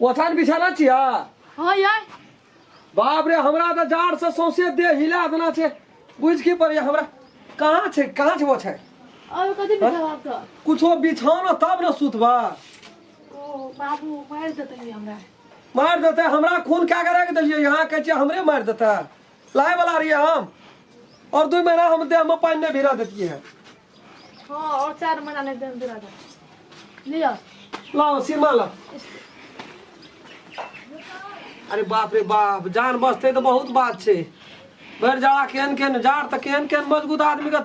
ओछान बिछाना छिया। हाँ यार बाप रे हमरा तो जाड़ से सौंसे दे हिला देना छे। बुझ की पड़े हमरा कहाँ छे वो छे। अब कथी बिछावा तो कुछो बिछाना तब न सुतबा। ओ बाबू मार देते हमरा। मार देते हमरा खून क्या करे के दलिए यहाँ कह छिए हमरे मार देता। लाए वाला रही हम और 2 महीना हम दे हम पानी नहीं भिरा देती है। हाँ और 4 महीना नहीं दे दे लिया लाओ सिरमा ला। अरे बाप रे बाप जान बचते तो बहुत बात छे। भर जाड़ा केहन केहन जाड़ त केहन केहन मजबूत आदमी का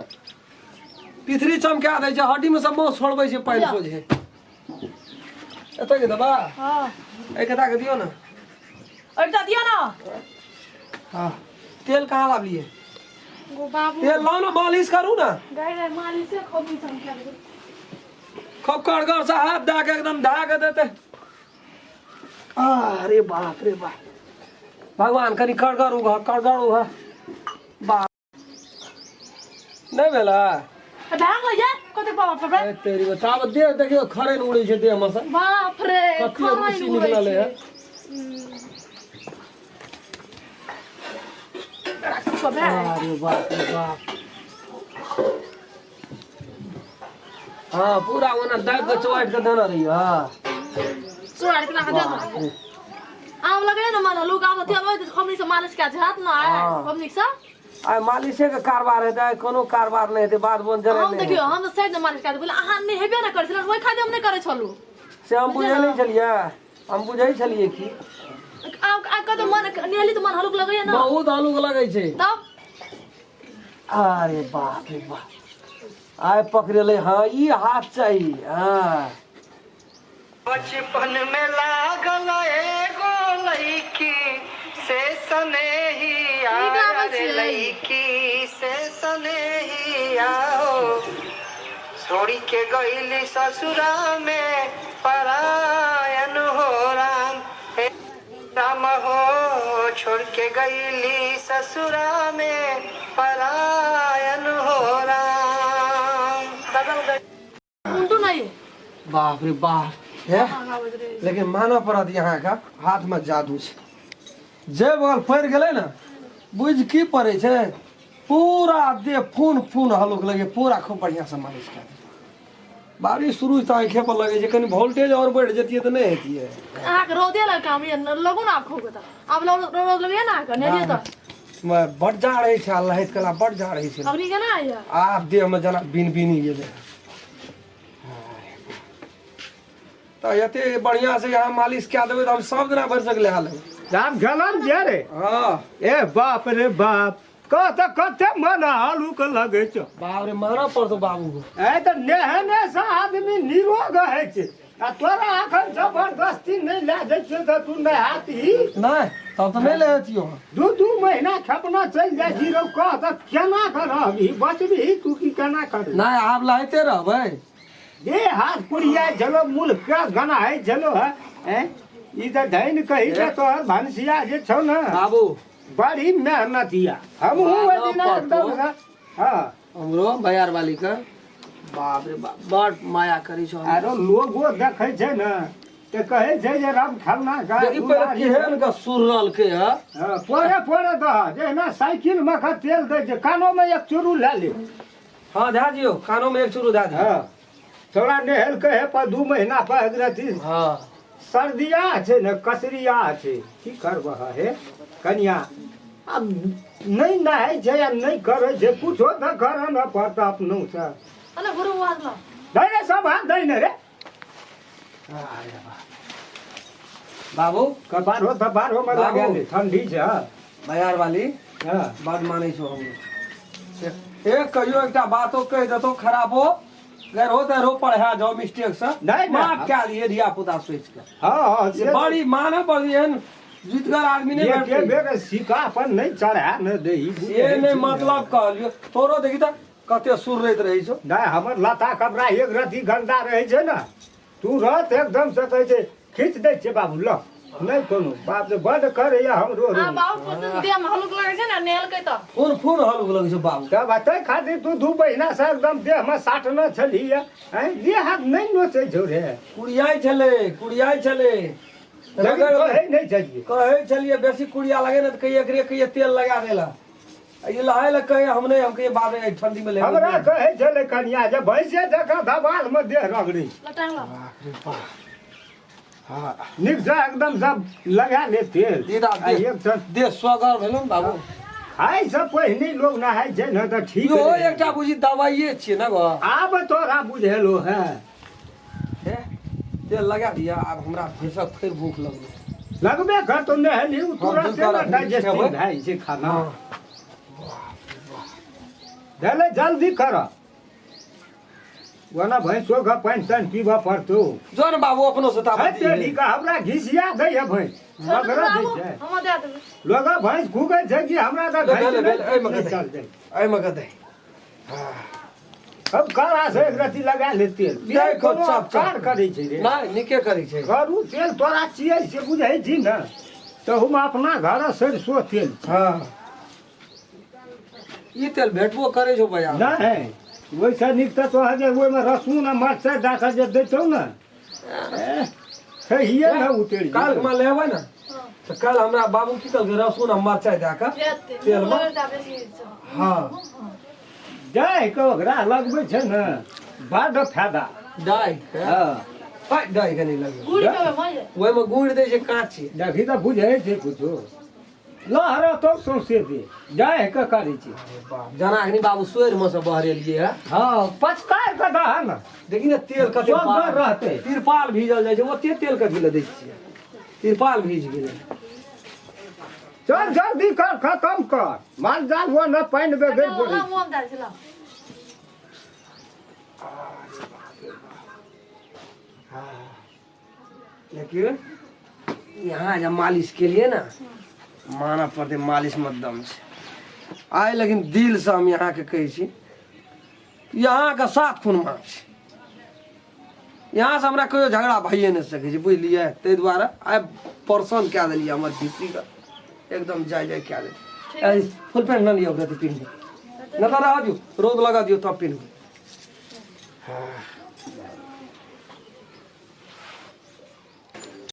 पिथरी चमका दे छे हड्डी में सब मोस छोड़बै छे पानी सोझे। एतो के दबा हाँ ए कथा के दियो ना। अरे दिया ना। हां तेल कहाँ लालिए। वो बाबू तेल लाओ ना मालिश करूँ ना। गए मालिश से खोपी चमका दे। खूब कड़गड़ से हाथ दे के एकदम ढा के देते। अरे बाप रे बाप भगवान कनी कड़गड़ उगा बाप नहीं भेला। ढाक ले जा कते बाप रे। ए तेरी बताब दे देखियो खरे न उड़े छे दे हमर से। बाप रे कते रूसी निकलले है। अरे बाप रे बाप। हाँ पूरा ओना दाग के चोट के देना रही। हां चोट के ना दे। आम लगे ना मानो लोग आब थे अब हमनी से मालिश का हाथ ना है हमनी से। आ मालिशे के कारबार है कोनो कारबार नहीं है बाद बन जरे। हम देखियो हम साइड में मालिश कर बोले अहाँ नहीं हेबे ना कर छल ओइ खातिर हम नहीं करे छलु से हम बुझे नहीं चलिए। हम बुझे छलिए की आ कते मन नेली तो मन हलुक लगे ना बहुत हलुक लगे छे तब। अरे बाप रे बाप आय पकड़ले। हाँ ई हाथ चाहिए। हाँ बचपन में लागल एगो लईकी से सनेहिया रे लईकी से सनेहिया हो छोड़ी के गईली ससुरा में परायन हो राम हे राम हो छोड़ के गईली ससुरा में परायन हो राम। उंटू नहीं बाप रे बाप है। लेकिन माना पड़त यहाँ का हाथ में जादू छे। जे बगल पड़ गए ना बुझ की पड़े छे पूरा दे फून फून हलुक लगे पूरा खूब बढ़िया से मालिश कर। बारिश शुरू तो आंखें पर लगे छे कहीं वोल्टेज और बढ़ जाती है तो नहीं होती है। आंख रो दे लगा हम ये लगो ना आंखों को तो अब रो लगे ना कर नहीं तो मैं बढ़ जा रही छे अल्लाह हित कला बढ़ जा रही छे। अब नहीं ना आया आप दे में जना बिन बिन ये दे तो यते बढ़िया से यहाँ मालिश क्या देवे तो हम सब जना भर सकले हाल। राम गलन जे रे। हां ए बाप रे बाप कते मन हलुक लगे छ। बाप रे मारा पड़ तो बाबू को ए तो नेहने से आदमी निरोग है छ। आ तोरा अखन जबरदस्ती नहीं ले दे छ तो तू नहीं हाथी नहीं तब तो नहीं लेती हो। 2 महीना खपना चल जाए जीरो कह तो केना करबी बचबी तू की केना कर। नहीं आप लाते रहबै ये हाथ पुड़िया चलो मुल्क का गना है चलो है इधर धैन कही के तोहर भनसिया जे छौ ना बाबू बड़ी मेहनतिया हम दिन एकदम हां हमरो बयार वाली का बाप रे बाप बड़ माया करी छो। आरो लोगो देखे छे ना ते कहे छे जे राम खलना का देखि पहले केहन का सुरल के है। हां पोरे द जे ना साइकिल में का तेल दे जे कानो में एक चुरू ले ले। हां धा दियो कानो में एक चुरू धा दियो। हां थोड़ा नेहल कहे पर 2 महीना पर अगरती हां सर्दिया छे न कसरिया छे की करबह है कन्या अब नहीं नहाय जे या नहीं करे जे कुछो त कर न पड़ता अपनो से अने गुरु वाला दे सब हाथ दे न रे। अरे बाबू कबार हो त बार हो में बाबू। लागे ठंडी छ। बयार वाली हां बड़ मानै छो हम एक कहियो एकटा बातो कह देतो खराब हो गैर होता रो पढ़ा जाओ मिस्टेक से नहीं माफ क्या लिए रिया पुता सोच के। हां ये बड़ी माने पड़ी है जीतगर आदमी ने ये के बैठे बेर सिका पर नहीं चढ़ा न देई ये नहीं मतलब कहलियो तोरो देखी त कते सुर रहत रही छो। नहीं हमर लता कपड़ा एक रति गंदा रहे छे ना तू रात एकदम से कहे छे खींच दे छे बाबू ल नहीं कोनो बाप रे बड़ करे या हमरो रे। हां बाबू को दे हम हलुक लगे छे ना नेल के तो फून फून हलुक लगे छो बाबू। तब बते खातिर तू 2 महीना से एकदम देह में साट न छली है ये हाथ नहीं नोचे झोरे कुड़ियाई छले लेकिन कहे नहीं चाहिए। कहे चलिए बेसी कुड़िया लगे ना तो कहिए एकरे कहिए तेल लगा देला ये लहाए ला कहे हमने हम कहिए बाद में ठंडी में ले हमरा कहे चले कन्या जब भैंसे देखा दबाल में देह रगड़ी लटांग ला बाप रे बाप हाँ निक से एकदम सब लगा ले तेल दीदा आ एक तो दे स्वागर भेलो न बाबू खाइ से पहिने लोग नहाय छै न त ठीक यो रहै। एकटा बुझी दवाइए छियै न गो आब तोरा बुझेलो है हे तेल लगा दिया अब हमरा भैंसक फिर भूख लगलै लगबे कर तो नहली तुरंत बिल्कुल ना डाइजेस्टिव खेबै। भाई छै खाना हाँ चले जल्दी कर वना भैंसो का पानी तन पीबा पड़तो जो न बाबू अपनो से ता है तेली का हमरा घिसिया दे है भैंस मगरा दे छै हम दे देबै लोग भैंस खुगे छै कि हमरा का ले, ले, ले, भैंस ए मगर चल जाए आई मगर दे अब काला से एक रति लगा ले तेल दे ये को कोनो चाप कार करे छै रे नहीं निके करी छै करू तेल तोरा छियै से बुझै छी न तो हम अपना घर सरसो तेल छै। हाँ ई तेल भेटबो करे छौ भैया नहीं वैसे निक तो हजे ओइ में रसून आ मरचाई डाका जे देतौ न सही न उतर काल में लेबै न तो कल हमरा बाबू की कहलकै रसून आ मरचाई दे के देते तेल में लगता बेसी हाँ जाय के ओकरा लगबै छै न बड़ फायदा डाई हां पाइ डाई के नहीं लगे गुड़ी पे मजे ओइ में गुड़ दे छै काची देखी त बुझै छै कुछो लहर तो सौंसे दे जाय के करै छै जना अग्नि बाबू सोर में से बहरेलिए है हां पचकार के दह न देखी न तेल कते जोगर रहतै तिरपाल भीजल जाइ छै ओते तेल कथी ले दै छियै तिरपाल भीज गेलै चल जल्दी कर खत्म कर माल जाल वो न पानी में गिर पड़ी हम मुंह दाल छिला लेकिन यहाँ जब मालिश के लिए ना माना पड़ते मालिश में दम छै आइ लेकिन दिल से हम यहाँ के कहै छी यहाँ के साथ खून माँ छै यहाँ से हमरा कहियो झगड़ा भइए नहीं सकै छै बुझलियै ताहि दुआरे आइ परसन कए देलियै हमर भीसी के एकदम जाय जाय कए देलियै फुल पैंट न लियो ओकरा पिन्ह न तो रह दियो रोद लगा दियो तब पिन्ह